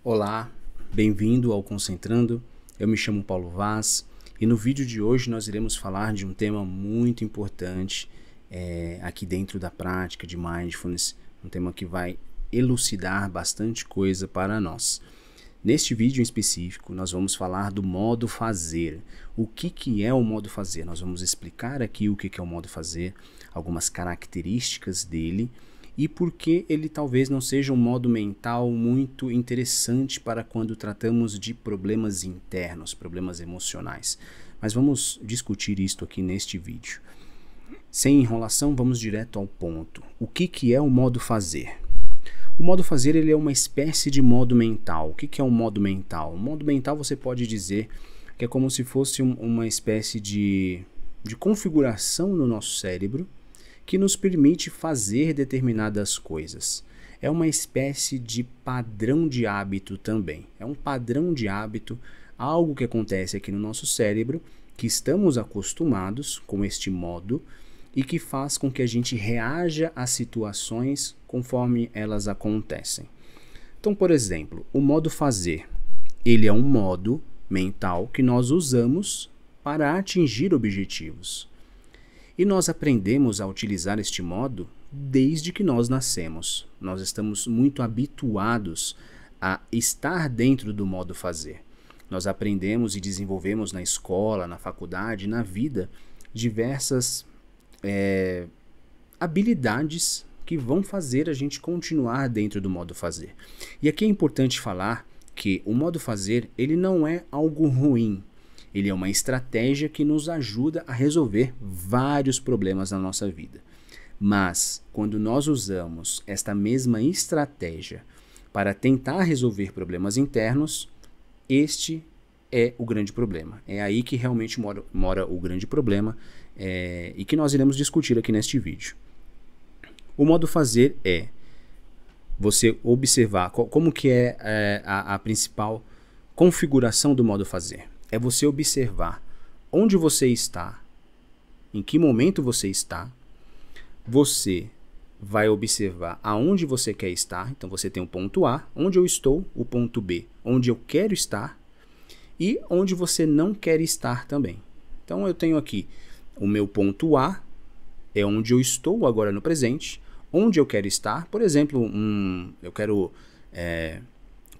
Olá, bem-vindo ao Concentrando. Eu me chamo Paulo Vaz e no vídeo de hoje nós iremos falar de um tema muito importante aqui dentro da prática de Mindfulness, um tema que vai elucidar bastante coisa para nós. Neste vídeo em específico, nós vamos falar do modo fazer. O que é o modo fazer? Nós vamos explicar aqui o que é o modo fazer, algumas características dele e por que ele talvez não seja um modo mental muito interessante para quando tratamos de problemas internos, problemas emocionais. Mas vamos discutir isto aqui neste vídeo. Sem enrolação, vamos direto ao ponto. O que é o modo fazer? O modo fazer ele é uma espécie de modo mental. O que é um modo mental? O modo mental você pode dizer que é como se fosse uma espécie de configuração no nosso cérebro que nos permite fazer determinadas coisas. É uma espécie de padrão de hábito também. É um padrão de hábito, algo que acontece aqui no nosso cérebro, que estamos acostumados com este modo e que faz com que a gente reaja às situações conforme elas acontecem. Então, por exemplo, o modo fazer, ele é um modo mental que nós usamos para atingir objetivos. E nós aprendemos a utilizar este modo desde que nós nascemos. Nós estamos muito habituados a estar dentro do modo fazer. Nós aprendemos e desenvolvemos na escola, na faculdade, na vida, diversas habilidades que vão fazer a gente continuar dentro do modo fazer. E aqui é importante falar que o modo fazer ele não é algo ruim. Ele é uma estratégia que nos ajuda a resolver vários problemas na nossa vida. Mas, quando nós usamos esta mesma estratégia para tentar resolver problemas internos, este é o grande problema. É aí que realmente mora o grande problema e que nós iremos discutir aqui neste vídeo. O modo fazer é você observar como que é a principal configuração do modo fazer. É você observar onde você está, em que momento você está, você vai observar aonde você quer estar, então você tem o ponto A, onde eu estou, o ponto B, onde eu quero estar e onde você não quer estar também. Então eu tenho aqui o meu ponto A, é onde eu estou agora no presente, onde eu quero estar, por exemplo, eu quero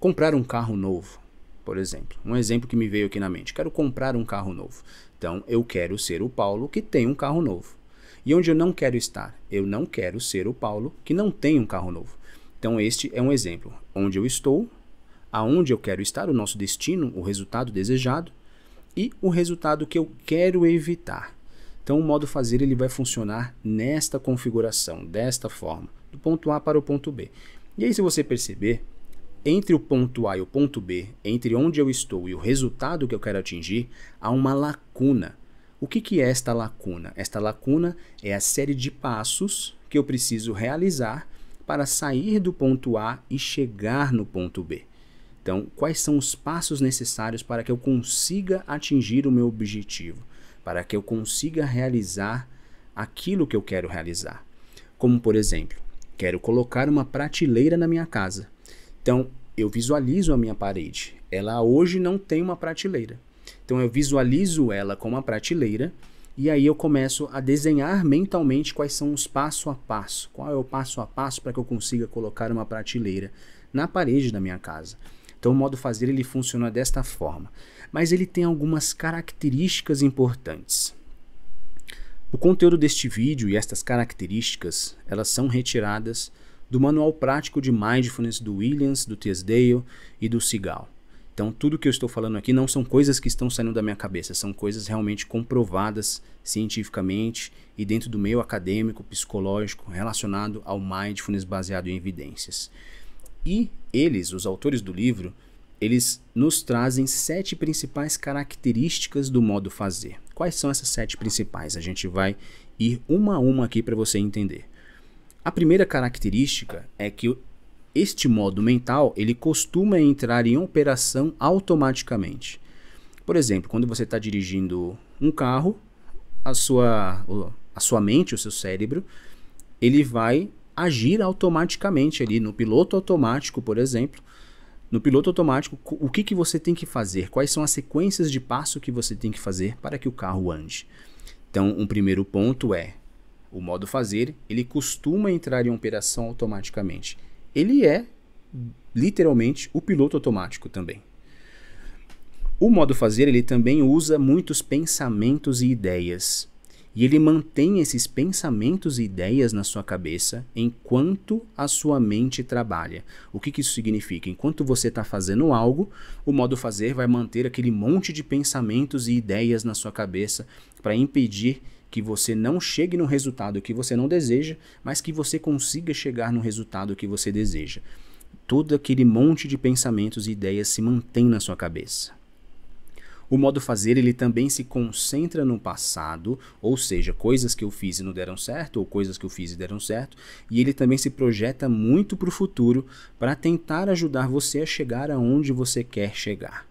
comprar um carro novo. Por exemplo, um exemplo que me veio aqui na mente, quero comprar um carro novo. Então, eu quero ser o Paulo que tem um carro novo. E onde eu não quero estar? Eu não quero ser o Paulo que não tem um carro novo. Então, este é um exemplo. Onde eu estou, aonde eu quero estar, o nosso destino, o resultado desejado e o resultado que eu quero evitar. Então, o modo fazer ele vai funcionar nesta configuração, desta forma, do ponto A para o ponto B. E aí, se você perceber, entre o ponto A e o ponto B, entre onde eu estou e o resultado que eu quero atingir, há uma lacuna. O que é esta lacuna? Esta lacuna é a série de passos que eu preciso realizar para sair do ponto A e chegar no ponto B. Então, quais são os passos necessários para que eu consiga atingir o meu objetivo? Para que eu consiga realizar aquilo que eu quero realizar? Como, por exemplo, quero colocar uma prateleira na minha casa. Então, eu visualizo a minha parede. Ela hoje não tem uma prateleira. Então, eu visualizo ela com uma prateleira e aí eu começo a desenhar mentalmente quais são os passo a passo. Qual é o passo a passo para que eu consiga colocar uma prateleira na parede da minha casa. Então, o modo fazer ele funciona desta forma. Mas ele tem algumas características importantes. O conteúdo deste vídeo e estas características, elas são retiradas do Manual Prático de Mindfulness do Williams, do Teasdale e do Segal. Então, tudo que eu estou falando aqui não são coisas que estão saindo da minha cabeça, são coisas realmente comprovadas cientificamente e dentro do meio acadêmico, psicológico, relacionado ao Mindfulness baseado em evidências. E eles, os autores do livro, eles nos trazem 7 principais características do modo fazer. Quais são essas 7 principais? A gente vai ir uma a uma aqui para você entender. A primeira característica é que este modo mental ele costuma entrar em operação automaticamente. Por exemplo, quando você está dirigindo um carro, a sua mente, o seu cérebro, ele vai agir automaticamente ali no piloto automático, por exemplo, No piloto automático, o que você tem que fazer? Quais são as sequências de passo que você tem que fazer para que o carro ande? Então, um primeiro ponto é, o modo fazer, ele costuma entrar em operação automaticamente. Ele é, literalmente, o piloto automático também. O modo fazer, ele também usa muitos pensamentos e ideias. E ele mantém esses pensamentos e ideias na sua cabeça enquanto a sua mente trabalha. O que isso significa? Enquanto você está fazendo algo, o modo fazer vai manter aquele monte de pensamentos e ideias na sua cabeça para impedir que você não chegue no resultado que você não deseja, mas que você consiga chegar no resultado que você deseja. Todo aquele monte de pensamentos e ideias se mantém na sua cabeça. O modo fazer, ele também se concentra no passado, ou seja, coisas que eu fiz e não deram certo, ou coisas que eu fiz e deram certo, e ele também se projeta muito para o futuro para tentar ajudar você a chegar aonde você quer chegar.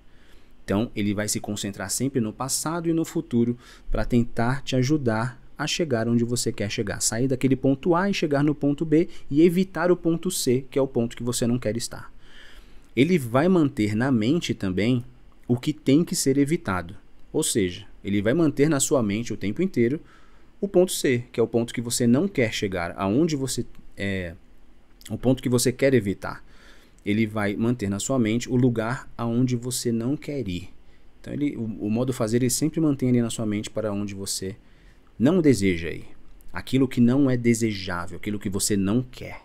Então, ele vai se concentrar sempre no passado e no futuro para tentar te ajudar a chegar onde você quer chegar. Sair daquele ponto A e chegar no ponto B e evitar o ponto C, que é o ponto que você não quer estar. Ele vai manter na mente também o que tem que ser evitado. Ou seja, ele vai manter na sua mente o tempo inteiro o ponto C, que é o ponto que você não quer chegar, aonde você o ponto que você quer evitar. Ele vai manter na sua mente o lugar aonde você não quer ir. Então o modo fazer, ele sempre mantém ali na sua mente para onde você não deseja ir. Aquilo que não é desejável, aquilo que você não quer.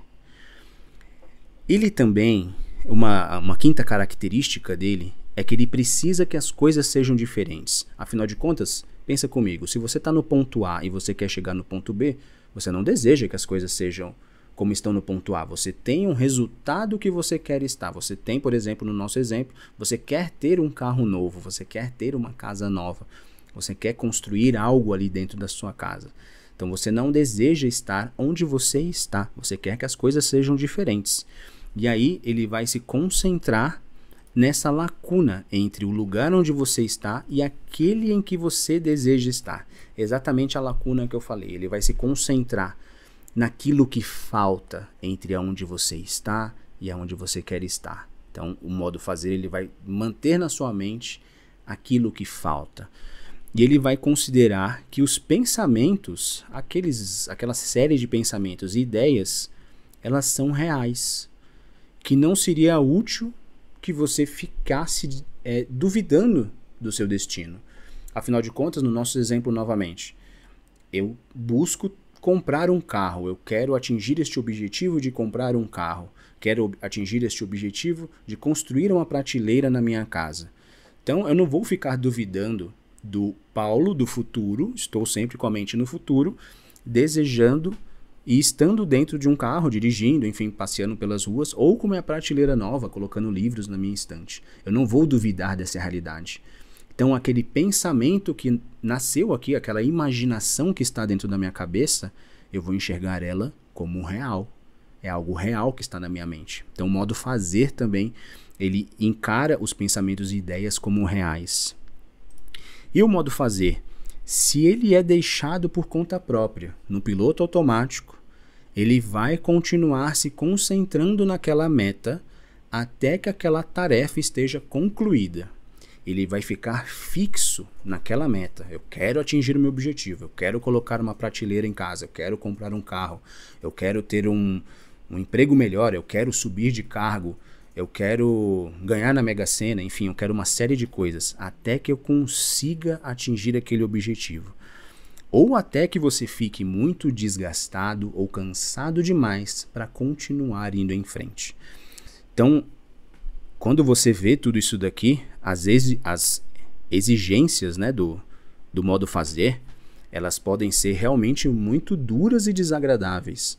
Ele também, uma quinta característica dele, é que ele precisa que as coisas sejam diferentes. Afinal de contas, pensa comigo, se você está no ponto A e você quer chegar no ponto B, você não deseja que as coisas sejam como estão no ponto A. Você tem um resultado que você quer estar. Você tem, por exemplo, no nosso exemplo, você quer ter um carro novo, você quer ter uma casa nova, você quer construir algo ali dentro da sua casa. Então você não deseja estar onde você está, você quer que as coisas sejam diferentes. E aí ele vai se concentrar nessa lacuna entre o lugar onde você está e aquele em que você deseja estar. Exatamente a lacuna que eu falei. Ele vai se concentrar naquilo que falta entre aonde você está e aonde você quer estar. Então, o modo fazer, ele vai manter na sua mente aquilo que falta. E ele vai considerar que os pensamentos, aquela série de pensamentos e ideias, elas são reais. Que não seria útil que você ficasse duvidando do seu destino. Afinal de contas, no nosso exemplo novamente, eu busco comprar um carro, eu quero atingir este objetivo de comprar um carro, quero atingir este objetivo de construir uma prateleira na minha casa. Então eu não vou ficar duvidando do Paulo do futuro, estou sempre com a mente no futuro, desejando e estando dentro de um carro, dirigindo, enfim, passeando pelas ruas, ou com minha prateleira nova, colocando livros na minha estante. Eu não vou duvidar dessa realidade. Então, aquele pensamento que nasceu aqui, aquela imaginação que está dentro da minha cabeça, eu vou enxergar ela como real. É algo real que está na minha mente. Então, o modo fazer também, ele encara os pensamentos e ideias como reais. E o modo fazer, se ele é deixado por conta própria, no piloto automático, ele vai continuar se concentrando naquela meta até que aquela tarefa esteja concluída. Ele vai ficar fixo naquela meta. Eu quero atingir o meu objetivo, eu quero colocar uma prateleira em casa, eu quero comprar um carro, eu quero ter um emprego melhor, eu quero subir de cargo, eu quero ganhar na Mega Sena, enfim, eu quero uma série de coisas, até que eu consiga atingir aquele objetivo. Ou até que você fique muito desgastado ou cansado demais para continuar indo em frente. Então, quando você vê tudo isso daqui, as exigências, né, do modo fazer, elas podem ser realmente muito duras e desagradáveis.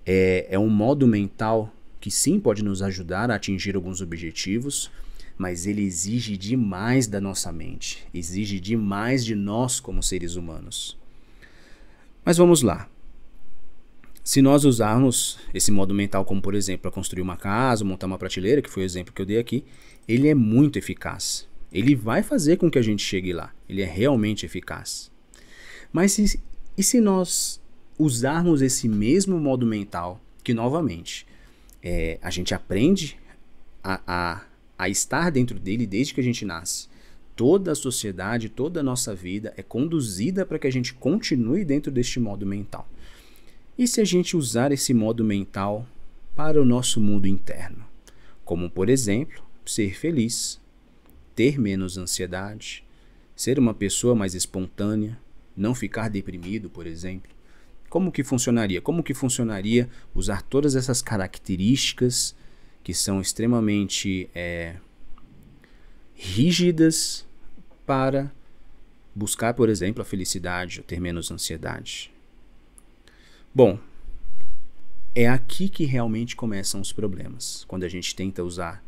É um modo mental que sim pode nos ajudar a atingir alguns objetivos, mas ele exige demais da nossa mente, exige demais de nós como seres humanos. Mas vamos lá. Se nós usarmos esse modo mental como, por exemplo, para construir uma casa, montar uma prateleira, que foi o exemplo que eu dei aqui, ele é muito eficaz. Ele vai fazer com que a gente chegue lá. Ele é realmente eficaz. Mas e se nós usarmos esse mesmo modo mental, que novamente a gente aprende a estar dentro dele desde que a gente nasce. Toda a sociedade, toda a nossa vida é conduzida para que a gente continue dentro deste modo mental. E se a gente usar esse modo mental para o nosso mundo interno? Como, por exemplo, ser feliz, ter menos ansiedade, ser uma pessoa mais espontânea, não ficar deprimido, por exemplo. Como que funcionaria? Como que funcionaria usar todas essas características que são extremamente rígidas para buscar, por exemplo, a felicidade ou ter menos ansiedade? Bom, é aqui que realmente começam os problemas, quando a gente tenta usar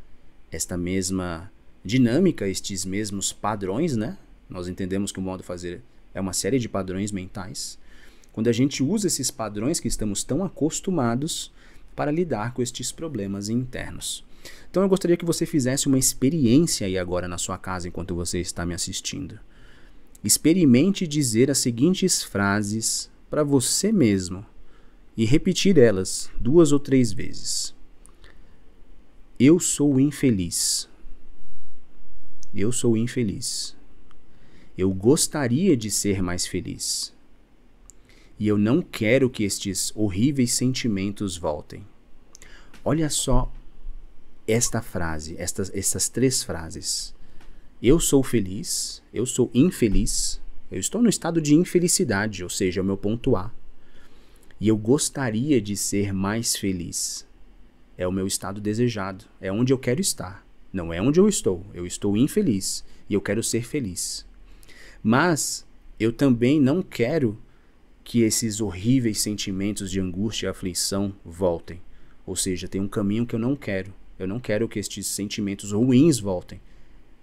esta mesma dinâmica, estes mesmos padrões, né? Nós entendemos que o modo fazer é uma série de padrões mentais. Quando a gente usa esses padrões que estamos tão acostumados para lidar com estes problemas internos. Então eu gostaria que você fizesse uma experiência aí agora na sua casa enquanto você está me assistindo. Experimente dizer as seguintes frases para você mesmo e repetir elas 2 ou 3 vezes. Eu sou infeliz. Eu sou infeliz. Eu gostaria de ser mais feliz. E eu não quero que estes horríveis sentimentos voltem. Olha só esta frase, essas 3 frases. Eu sou feliz, eu sou infeliz, eu estou no estado de infelicidade, ou seja, é o meu ponto A. E eu gostaria de ser mais feliz. É o meu estado desejado, é onde eu quero estar. Não é onde eu estou infeliz e eu quero ser feliz. Mas eu também não quero que esses horríveis sentimentos de angústia e aflição voltem. Ou seja, tem um caminho que eu não quero. Eu não quero que estes sentimentos ruins voltem.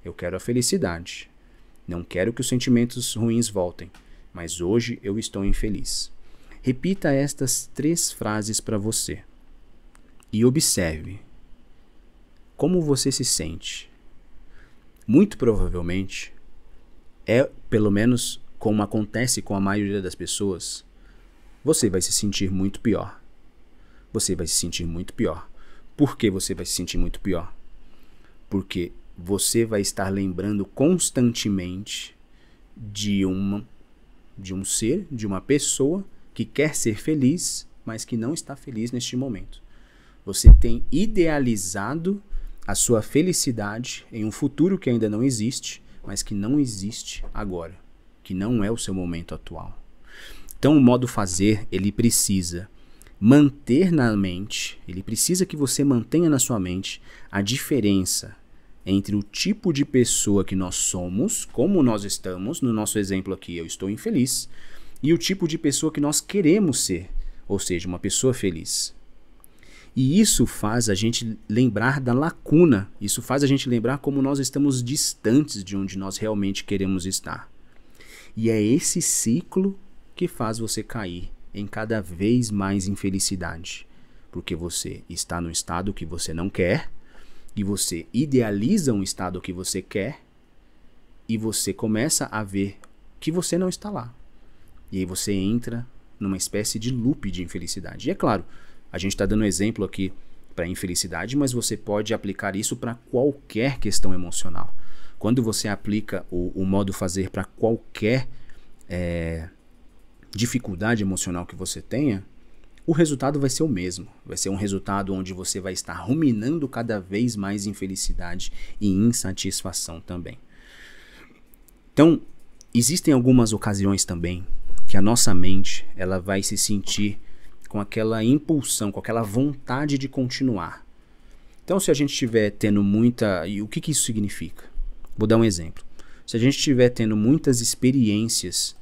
Eu quero a felicidade. Não quero que os sentimentos ruins voltem. Mas hoje eu estou infeliz. Repita estas 3 frases para você. E observe como você se sente. Muito provavelmente, pelo menos como acontece com a maioria das pessoas, você vai se sentir muito pior. Você vai se sentir muito pior. Por que você vai se sentir muito pior? Porque você vai estar lembrando constantemente de um ser, de uma pessoa que quer ser feliz, mas que não está feliz neste momento. Você tem idealizado a sua felicidade em um futuro que ainda não existe, mas que não existe agora, que não é o seu momento atual. Então o modo fazer, ele precisa manter na mente, ele precisa que você mantenha na sua mente a diferença entre o tipo de pessoa que nós somos, como nós estamos, no nosso exemplo aqui, eu estou infeliz, e o tipo de pessoa que nós queremos ser, ou seja, uma pessoa feliz. E isso faz a gente lembrar da lacuna, isso faz a gente lembrar como nós estamos distantes de onde nós realmente queremos estar. E é esse ciclo que faz você cair em cada vez mais infelicidade, porque você está no estado que você não quer, e você idealiza um estado que você quer, e você começa a ver que você não está lá. E aí você entra numa espécie de loop de infelicidade. E é claro, a gente está dando exemplo aqui para infelicidade, mas você pode aplicar isso para qualquer questão emocional. Quando você aplica o modo fazer para qualquer dificuldade emocional que você tenha, o resultado vai ser o mesmo. Vai ser um resultado onde você vai estar ruminando cada vez mais infelicidade e insatisfação também. Então, existem algumas ocasiões também que a nossa mente ela vai se sentir com aquela impulsão, com aquela vontade de continuar. Então, se a gente estiver tendo muita... E o que isso significa? Vou dar um exemplo. Se a gente estiver tendo muitas experiências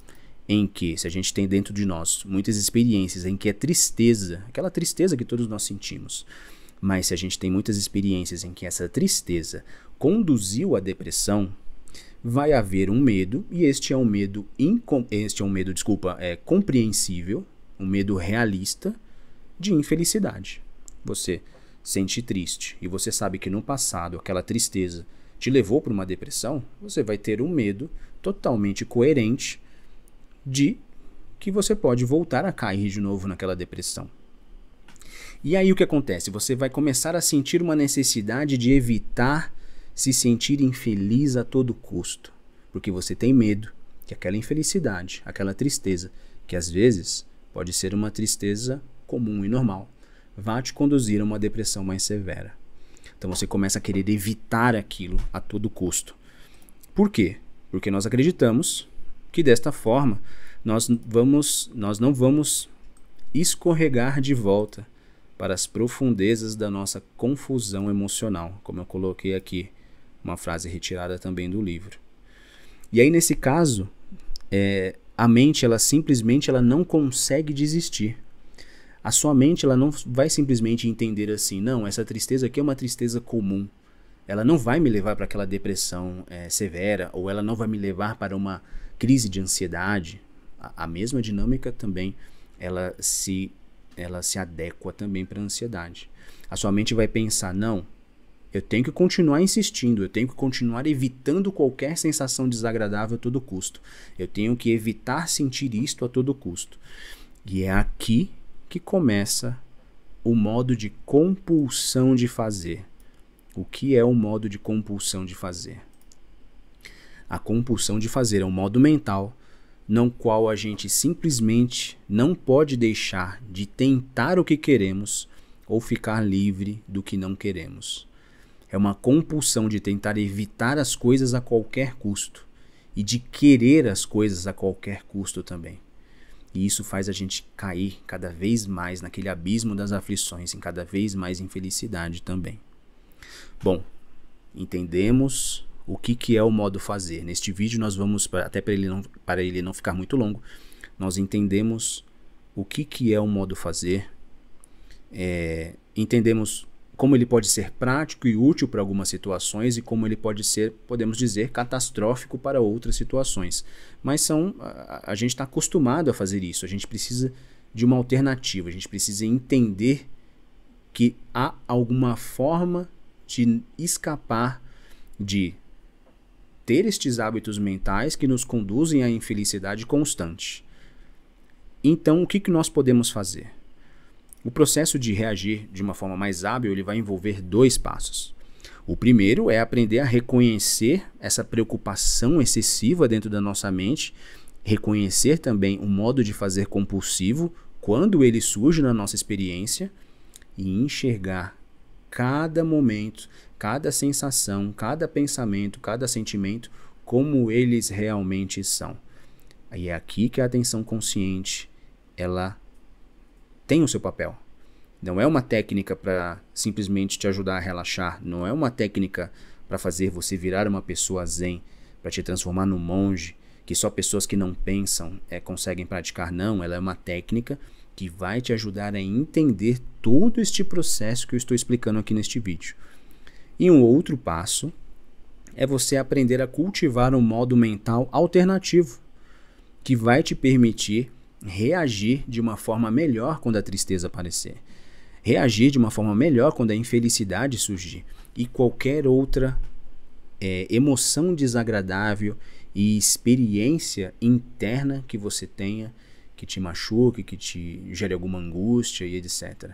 em que, se a gente tem dentro de nós muitas experiências em que é tristeza, aquela tristeza que todos nós sentimos, mas se a gente tem muitas experiências em que essa tristeza conduziu à depressão, vai haver um medo, e este é um medo compreensível, um medo realista de infelicidade. Você sente triste e você sabe que no passado aquela tristeza te levou para uma depressão, você vai ter um medo totalmente coerente de que você pode voltar a cair de novo naquela depressão. E aí o que acontece? Você vai começar a sentir uma necessidade de evitar se sentir infeliz a todo custo, porque você tem medo que aquela infelicidade, aquela tristeza, que às vezes pode ser uma tristeza comum e normal, vá te conduzir a uma depressão mais severa. Então você começa a querer evitar aquilo a todo custo. Por quê? Porque nós acreditamos que desta forma nós não vamos escorregar de volta para as profundezas da nossa confusão emocional, como eu coloquei aqui, uma frase retirada também do livro. E aí nesse caso, a mente ela simplesmente não consegue desistir. A sua mente ela não vai simplesmente entender assim, não, essa tristeza aqui é uma tristeza comum. Ela não vai me levar para aquela depressão severa, ou ela não vai me levar para uma crise de ansiedade. A mesma dinâmica também, ela se adequa também para a ansiedade. A sua mente vai pensar, não, eu tenho que continuar insistindo, eu tenho que continuar evitando qualquer sensação desagradável a todo custo. Eu tenho que evitar sentir isto a todo custo. E é aqui que começa o modo de compulsão de fazer. O que é o modo de compulsão de fazer? A compulsão de fazer é um modo mental no qual a gente simplesmente não pode deixar de tentar o que queremos ou ficar livre do que não queremos. É uma compulsão de tentar evitar as coisas a qualquer custo e de querer as coisas a qualquer custo também. E isso faz a gente cair cada vez mais naquele abismo das aflições, em cada vez mais infelicidade também. Bom, entendemos o que é o modo fazer. Neste vídeo nós vamos, até para ele não ficar muito longo, nós entendemos o que é o modo fazer, entendemos como ele pode ser prático e útil para algumas situações e como ele pode ser, podemos dizer, catastrófico para outras situações. Mas a gente está acostumado a fazer isso, a gente precisa de uma alternativa, a gente precisa entender que há alguma forma de escapar de ter estes hábitos mentais que nos conduzem à infelicidade constante. Então, o que nós podemos fazer? O processo de reagir de uma forma mais hábil ele vai envolver 2 passos. O primeiro é aprender a reconhecer essa preocupação excessiva dentro da nossa mente, reconhecer também o modo de fazer compulsivo quando ele surge na nossa experiência e enxergar cada momento, cada sensação, cada pensamento, cada sentimento como eles realmente são. Aí é aqui que a atenção consciente ela tem o seu papel. Não é uma técnica para simplesmente te ajudar a relaxar, não é uma técnica para fazer você virar uma pessoa zen, para te transformar num monge, que só pessoas que não pensam conseguem praticar. Não, ela é uma técnica que vai te ajudar a entender todo este processo que eu estou explicando aqui neste vídeo. E um outro passo é você aprender a cultivar um modo mental alternativo, que vai te permitir reagir de uma forma melhor quando a tristeza aparecer, reagir de uma forma melhor quando a infelicidade surgir e qualquer outra emoção desagradável e experiência interna que você tenha que te machuque, que te gere alguma angústia e etc.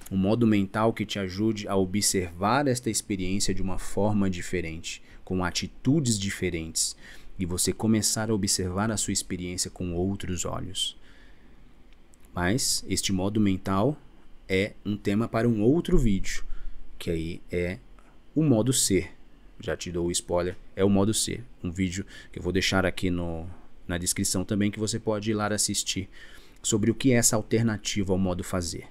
Um modo mental que te ajude a observar esta experiência de uma forma diferente, com atitudes diferentes, e você começar a observar a sua experiência com outros olhos. Mas este modo mental é um tema para um outro vídeo, que aí é o modo ser. Já te dou o spoiler, é o modo ser. Um vídeo que eu vou deixar aqui na descrição também, que você pode ir lá assistir, sobre o que é essa alternativa ao modo fazer.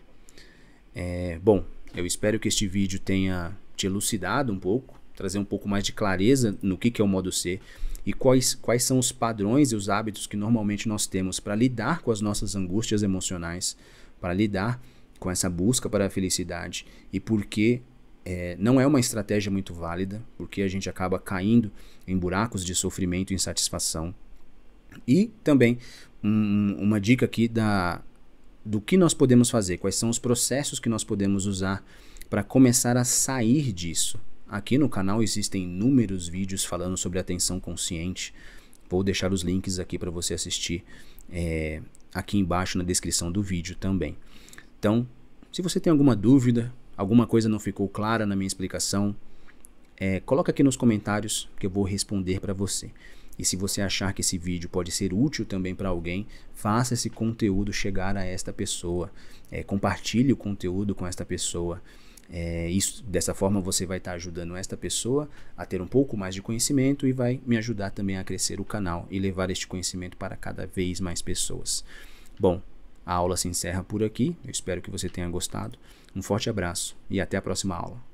Bom, eu espero que este vídeo tenha te elucidado um pouco, trazer um pouco mais de clareza no que é o modo ser e quais são os padrões e os hábitos que normalmente nós temos para lidar com as nossas angústias emocionais, para lidar com essa busca para a felicidade e por que não é uma estratégia muito válida, porque a gente acaba caindo em buracos de sofrimento e insatisfação. E também uma dica aqui do que nós podemos fazer, quais são os processos que nós podemos usar para começar a sair disso. Aqui no canal existem inúmeros vídeos falando sobre atenção consciente. Vou deixar os links aqui para você assistir aqui embaixo na descrição do vídeo também. Então, Se você tem alguma dúvida, alguma coisa não ficou clara na minha explicação, coloca aqui nos comentários que eu vou responder para você. E se você achar que esse vídeo pode ser útil também para alguém, faça esse conteúdo chegar a esta pessoa. Compartilhe o conteúdo com esta pessoa. Dessa forma você vai estar ajudando esta pessoa a ter um pouco mais de conhecimento e vai me ajudar também a crescer o canal e levar este conhecimento para cada vez mais pessoas. Bom, a aula se encerra por aqui. Eu espero que você tenha gostado. Um forte abraço e até a próxima aula.